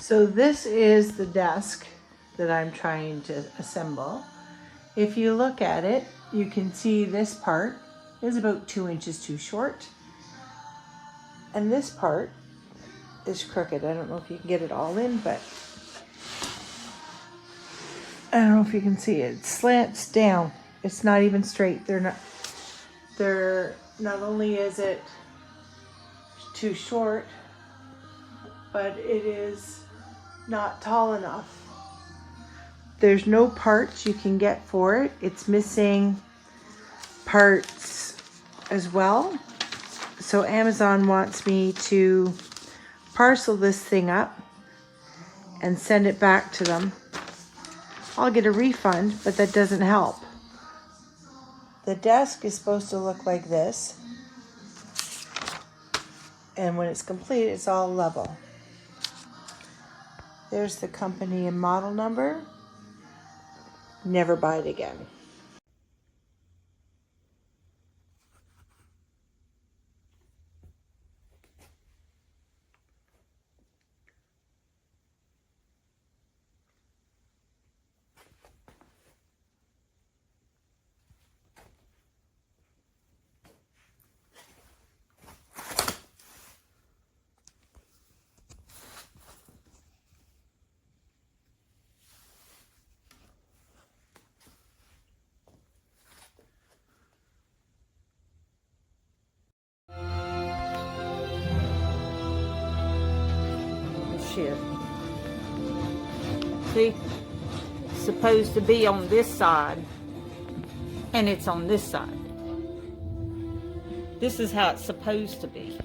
So this is the desk that I'm trying to assemble. If you look at it, you can see this part is about 2 inches too short. And this part is crooked. I don't know if you can get it all in, but I don't know if you can see it. It slants down. It's not even straight. Not only is it too short, but it is not tall enough. There's no parts you can get for it. It's missing parts as well. So Amazon wants me to parcel this thing up and send it back to them. I'll get a refund, but that doesn't help. The desk is supposed to look like this. And when it's complete, it's all level. There's the company and model number. Never buy it again. Shit. See, it's supposed to be on this side, and it's on this side. This is how it's supposed to be.